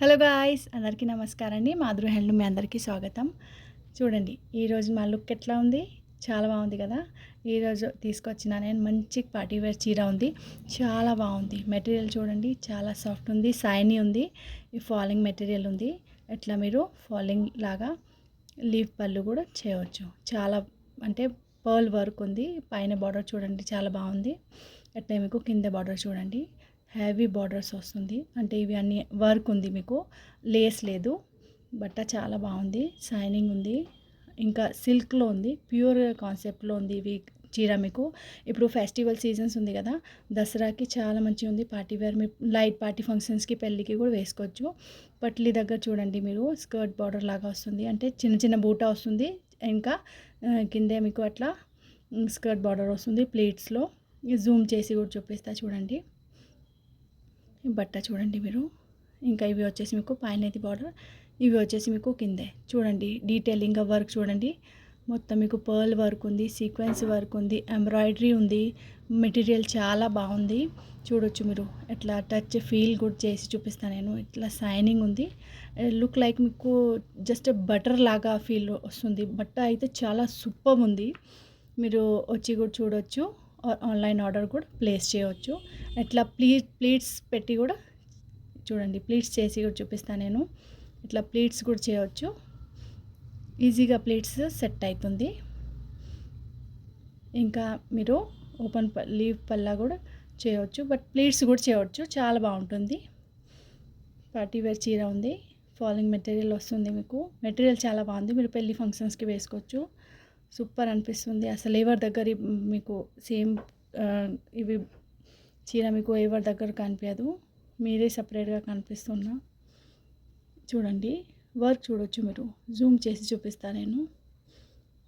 Hello guys, అందరికీ నమస్కారం అండి. మాధురి హ్యాండ్లూమ్ మీ అందరికీ స్వాగతం. చూడండి, ఈరోజు మా లుక్ ఎట్లా ఉంది, చాలా బాగుంది కదా. ఈరోజు తీసుకొచ్చిన నేను మంచి పార్టీవేర్ చీర ఉంది, చాలా బాగుంది. మెటీరియల్ చూడండి, చాలా సాఫ్ట్ ఉంది, షైనీ ఉంది. ఈ ఫాలింగ్ మెటీరియల్ ఉంది. ఎట్లా మీరు ఫాలింగ్ లాగా లీఫ్ పళ్ళు కూడా చేయవచ్చు. చాలా అంటే పర్ల్ వర్క్ ఉంది. పైన బార్డర్ చూడండి, చాలా బాగుంది. అట్లా మీకు కింద బార్డర్ చూడండి, హెవీ బార్డర్స్ వస్తుంది. అంటే ఇవి అన్ని వర్క్ ఉంది, మీకు లేస్ లేదు. బట్ట చాలా బాగుంది, షైనింగ్ ఉంది, ఇంకా సిల్క్లో ఉంది, ప్యూర్ కాన్సెప్ట్లో ఉంది. ఇవి చీర మీకు ఇప్పుడు ఫెస్టివల్ సీజన్స్ ఉంది కదా, దసరాకి చాలా మంచిగా ఉంది. పార్టీవేర్ మీ లైట్ పార్టీ ఫంక్షన్స్కి పెళ్ళికి కూడా వేసుకోవచ్చు. పట్లీ దగ్గర చూడండి, మీరు స్కర్ట్ బార్డర్ లాగా వస్తుంది, అంటే చిన్న చిన్న బూటా వస్తుంది. ఇంకా కిందే మీకు అట్లా స్కర్ట్ బార్డర్ వస్తుంది ప్లేట్స్లో. జూమ్ చేసి కూడా చూపిస్తా చూడండి. బట్ట చూడండి మీరు. ఇంకా ఇవి వచ్చేసి మీకు పైనది బార్డర్, ఇవి వచ్చేసి మీకు కిందే చూడండి. డీటెయిలింగ్గా వర్క్ చూడండి, మొత్తం మీకు పర్ల్ వర్క్ ఉంది, సీక్వెన్స్ వర్క్ ఉంది, ఎంబ్రాయిడరీ ఉంది. మెటీరియల్ చాలా బాగుంది, చూడొచ్చు మీరు. ఎట్లా టచ్ ఫీల్ కూడా చేసి చూపిస్తాను నేను. ఇట్లా షైనింగ్ ఉంది, లుక్ లైక్ మీకు జస్ట్ బటర్ లాగా ఫీల్ వస్తుంది. బట్ట అయితే చాలా సూపర్ ఉంది. మీరు వచ్చి కూడా చూడొచ్చు, ఆన్లైన్ ఆర్డర్ కూడా ప్లేస్ చేయవచ్చు. ఇట్లా ప్లీట్స్ పెట్టి కూడా చూడండి, ప్లీట్స్ చేసి కూడా చూపిస్తాను నేను. ఇట్లా ప్లీట్స్ కూడా చేయవచ్చు, ఈజీగా ప్లీట్స్ సెట్ అవుతుంది. ఇంకా మీరు ఓపెన్ లీవ్ పల్లా కూడా చేయవచ్చు, బట్ ప్లీట్స్ కూడా చేయవచ్చు, చాలా బాగుంటుంది. పార్టీవేర్ చీర ఉంది, ఫాలింగ్ మెటీరియల్ వస్తుంది మీకు. మెటీరియల్ చాలా బాగుంది, మీరు పెళ్ళి ఫంక్షన్స్కి వేసుకోవచ్చు. సూపర్ అనిపిస్తుంది అసలు. ఎవరి దగ్గర మీకు సేమ్ ఇవి చీర మీకు ఎవరి దగ్గర కనిపించదు, మీరే సపరేట్గా కనిపిస్తున్నా. చూడండి, వర్క్ చూడొచ్చు మీరు. జూమ్ చేసి చూపిస్తాను నేను.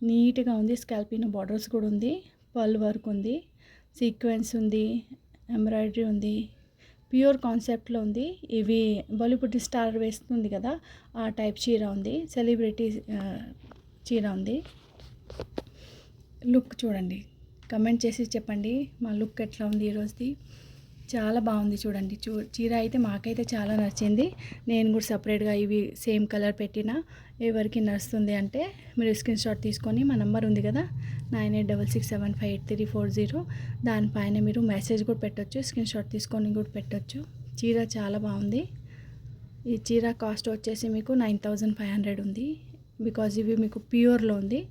నీట్గా ఉంది, స్కాల్పిన్ బార్డర్స్ కూడా ఉంది, పర్ల్ వర్క్ ఉంది, సీక్వెన్స్ ఉంది, ఎంబ్రాయిడరీ ఉంది, ప్యూర్ కాన్సెప్ట్లో ఉంది. ఇవి బాలీవుడ్ స్టార్ వేస్తుంది కదా, ఆ టైప్ చీర ఉంది. సెలబ్రిటీ చీర ఉంది. లుక్ చూడండి, కమెంట్ చేసి చెప్పండి మా లుక్ ఎట్లా ఉంది ఈరోజుది. చాలా బాగుంది చూడండి. చీర అయితే మాకైతే చాలా నచ్చింది. నేను కూడా సపరేట్గా ఇవి సేమ్ కలర్ పెట్టిన. ఎవరికి నచ్చుతుంది అంటే మీరు స్క్రీన్ షాట్ తీసుకొని, మా నెంబర్ ఉంది కదా 9866758340, దానిపైన మీరు మెసేజ్ కూడా పెట్టవచ్చు, స్క్రీన్ షాట్ తీసుకొని కూడా పెట్టవచ్చు. చీర చాలా బాగుంది. ఈ చీర కాస్ట్ వచ్చేసి మీకు 9500 ఉంది. బికాజ్ ఇవి మీకు ప్యూర్లో ఉంది.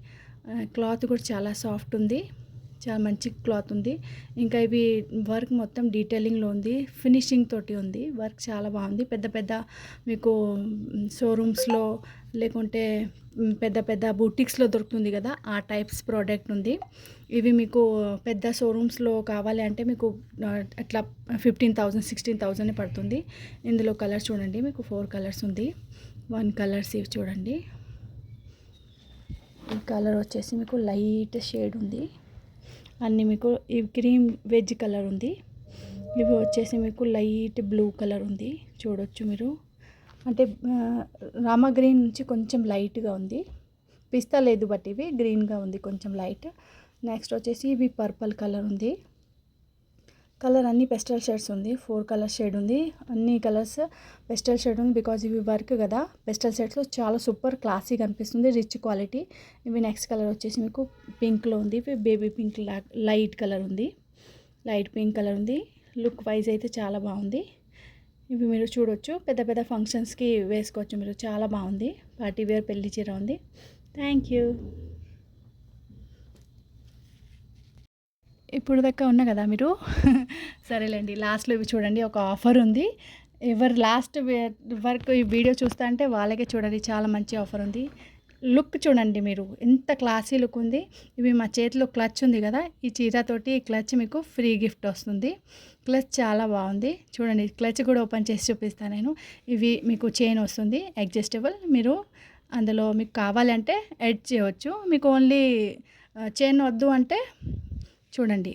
క్లాత్ కూడా చాలా సాఫ్ట్ ఉంది, చాలా మంచి క్లాత్ ఉంది. ఇంకా ఇవి వర్క్ మొత్తం డీటెయిలింగ్లో ఉంది, ఫినిషింగ్ తోటి ఉంది. వర్క్ చాలా బాగుంది. పెద్ద పెద్ద మీకు షోరూమ్స్లో లేకుంటే పెద్ద పెద్ద బూటిక్స్లో దొరుకుతుంది కదా, ఆ టైప్స్ ప్రోడక్ట్ ఉంది. ఇవి మీకు పెద్ద షోరూమ్స్లో కావాలి అంటే మీకు అట్లా 15,000 16,000 పడుతుంది. ఇందులో కలర్స్ చూడండి, మీకు 4 కలర్స్ ఉంది. 1 కలర్స్ ఇవి చూడండి. ఈ కలర్ వచ్చేసి మీకు లైట్ షేడ్ ఉంది. అన్నీ మీకు ఈ క్రీమ్ వెజ్ కలర్ ఉంది. ఇవి వచ్చేసి మీకు లైట్ బ్లూ కలర్ ఉంది, చూడొచ్చు మీరు. అంటే రామా గ్రీన్ నుంచి కొంచెం లైట్గా ఉంది, పిస్తా లేదు, బట్ ఇవి గ్రీన్గా ఉంది కొంచెం లైట్. నెక్స్ట్ వచ్చేసి ఇవి పర్పుల్ కలర్ ఉంది. కలర్ అన్ని పెస్టల్ షేడ్స్ ఉంది, 4 కలర్ షేడ్ ఉంది. అన్ని కలర్స్ పెస్టల్ షేడ్ ఉంది, బికాజ్ ఇవి వర్క్ కదా. పెస్టల్ షేడ్స్లో చాలా సూపర్ క్లాసీగా అనిపిస్తుంది, రిచ్ క్వాలిటీ. ఇవి నెక్స్ట్ కలర్ వచ్చేసి మీకు పింక్లో ఉంది. ఇవి బేబీ పింక్ లైట్ కలర్ ఉంది, లైట్ పింక్ కలర్ ఉంది. లుక్ వైజ్ అయితే చాలా బాగుంది. ఇవి మీరు చూడొచ్చు, పెద్ద పెద్ద ఫంక్షన్స్కి వేసుకోవచ్చు మీరు. చాలా బాగుంది, పార్టీవేర్ పెళ్లి చీర ఉంది. Thank you. ఇప్పుడు దాకా ఉన్నా కదా మీరు. సరేలేండి, లాస్ట్లో ఇవి చూడండి, ఒక ఆఫర్ ఉంది. ఎవరు లాస్ట్ వరకు ఈ వీడియో చూస్తా అంటే వాళ్ళకే చూడండి, చాలా మంచి ఆఫర్ ఉంది. లుక్ చూడండి మీరు, ఎంత క్లాసీ లుక్ ఉంది. ఇవి మా చేతిలో క్లచ్ ఉంది కదా, ఈ చీరతోటి ఈ క్లచ్ మీకు ఫ్రీ గిఫ్ట్ వస్తుంది. క్లచ్ చాలా బాగుంది చూడండి. క్లచ్ కూడా ఓపెన్ చేసి చూపిస్తాను నేను. ఇవి మీకు చైన్ వస్తుంది అడ్జస్టబుల్, మీరు అందులో మీకు కావాలంటే యాడ్ చేయవచ్చు. మీకు ఓన్లీ చైన్ వద్దు అంటే చూడండి,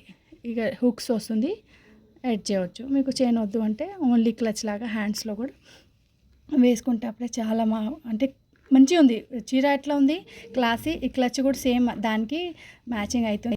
ఇక హుక్స్ వస్తుంది, యాడ్ చేయవచ్చు. మీకు చైన్ వద్దు అంటే ఓన్లీ క్లచ్ లాగా హ్యాండ్స్లో కూడా వేసుకుంటే అప్పుడే చాలా అంటే మంచిగా ఉంది చీర. ఎట్లా ఉంది, క్లాసీ. ఈ క్లచ్ కూడా సేమ్ దానికి మ్యాచింగ్ అవుతుంది.